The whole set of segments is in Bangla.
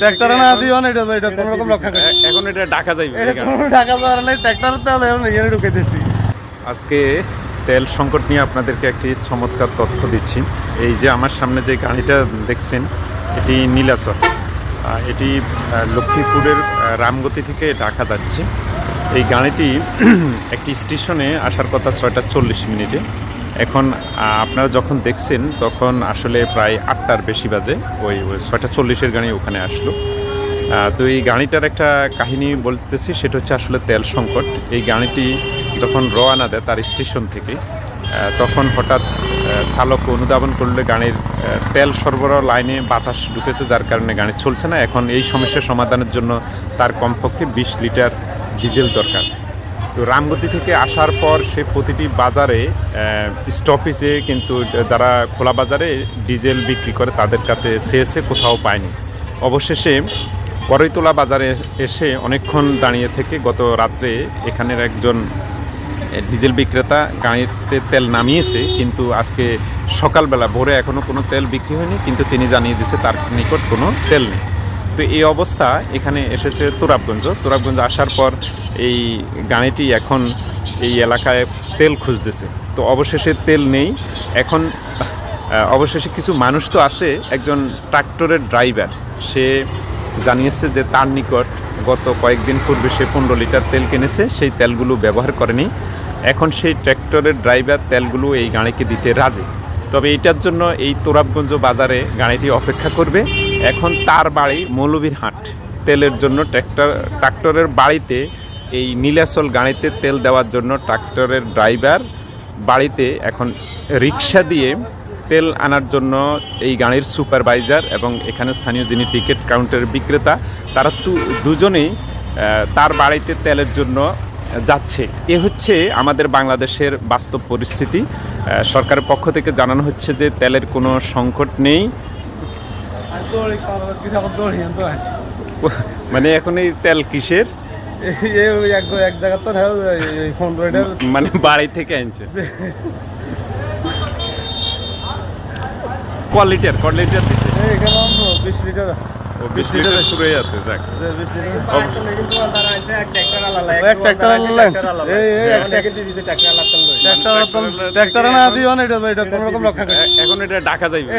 ট্রাক্টরে না দিও না, এটা কোনো রকম রক্ষা করে। এখন এটা ঢাকা যাইবে। এটা কোনো ঢাকা যাওয়ার নাই, ট্রাক্টরের তেল এখন এখানে ঢুকে দিছি। আজকে তেল সংকট নিয়ে আপনাদেরকে একটি চমৎকার তথ্য দিচ্ছি। এই যে আমার সামনে যে গাড়িটা দেখছেন, এটি নীলাচল। এটি লক্ষ্মীপুরের রামগতি থেকে ঢাকা যাচ্ছে। এই গাড়িটি একটি স্টেশনে আসার কথা 6:40 এখন আপনারা যখন দেখছেন তখন আসলে প্রায় 8টার বেশি বাজে। ওই 6:40 গাড়ি ওখানে আসলো। তো এই গাড়িটার একটা কাহিনী বলতেছি, সেটা হচ্ছে আসলে তেল সংকট। এই গাড়িটি যখন রওনা দেয় তার স্টেশন থেকে, তখন হঠাৎ চালক অনুধাবন করলে গাড়ির তেল সরবরাহ লাইনে বাতাস ঢুকেছে, যার কারণে গাড়ি চলছে না। এখন এই সমস্যা সমাধানের জন্য তার কমপক্ষে 20 লিটার ডিজেল দরকার। তো রামগতি থেকে আসার পর সে প্রতিটি বাজারে স্টপেজে, কিন্তু যারা খোলা বাজারে ডিজেল বিক্রি করে তাদের কাছে চেয়েছে, কোথাও পায়নি। অবশেষে করইতলা বাজারে এসে অনেকক্ষণ দাঁড়িয়ে থেকে গত রাত্রে এখানের একজন ডিজেল বিক্রেতা গাড়িতে তেল নামিয়েছে, কিন্তু আজকে সকালবেলা ভোরে এখনও কোনো তেল বিক্রি হয়নি, কিন্তু তিনি জানিয়ে দিয়েছে তার নিকট কোনো তেল নেই। তো এই অবস্থা এখানে এসেছে তোরাবগঞ্জ আসার পর এই গাড়িটি এখন এই এলাকায় তেল খুঁজতেছে। তো অবশেষে তেল নেই। এখন অবশেষে কিছু মানুষ তো আছে, একজন ট্রাক্টরের ড্রাইভার সে জানিয়েছে যে তার নিকট গত কয়েকদিন পূর্বে সে 15 লিটার তেল কিনেছে, সেই তেলগুলো ব্যবহার করেনি। এখন সেই ট্র্যাক্টরের ড্রাইভার তেলগুলো এই গাড়িকে দিতে রাজি, তবে এইটার জন্য এই তোরাবগঞ্জ বাজারে গাড়িটি অপেক্ষা করবে। এখন তার বাড়ি মৌলভীরহাট, তেলের জন্য ট্রাক্টরের বাড়িতে এই নীলাচল গাড়িতে তেল দেওয়ার জন্য ট্রাক্টরের ড্রাইভার বাড়িতে এখন রিক্সা দিয়ে তেল আনার জন্য এই গাড়ির সুপারভাইজার এবং এখানে স্থানীয় যিনি টিকিট কাউন্টারের বিক্রেতা, তারা দুজনেই তার বাড়িতে তেলের জন্য যাচ্ছে। এ হচ্ছে আমাদের বাংলাদেশের বাস্তব পরিস্থিতি। সরকারের পক্ষ থেকে জানানো হচ্ছে যে তেলের কোনো সংকট নেই। মানে এখন এই তেল কিসের, এক জায়গা তো মানে বাড়ি থেকে আনছে। কোয়ালিটির দিছে এখানে 20 লিটার আছে। 20 লিটার শুরুই আছে। যাক, ট্রাক্টরে না দিও না, এটা কোনো রকম রক্ষা করে। এখন এটা ঢাকা যাইবে।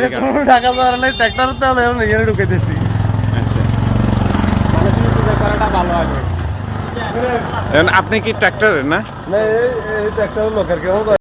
ঢাকা যাওয়ার নাই, ট্রাক্টরের তেল এখন এখানে ঢুকে দিছি। আচ্ছা, ভালো হবে। আপনি কি ট্রাক্টরের না? এই ট্রাক্টরের লোকের কেউ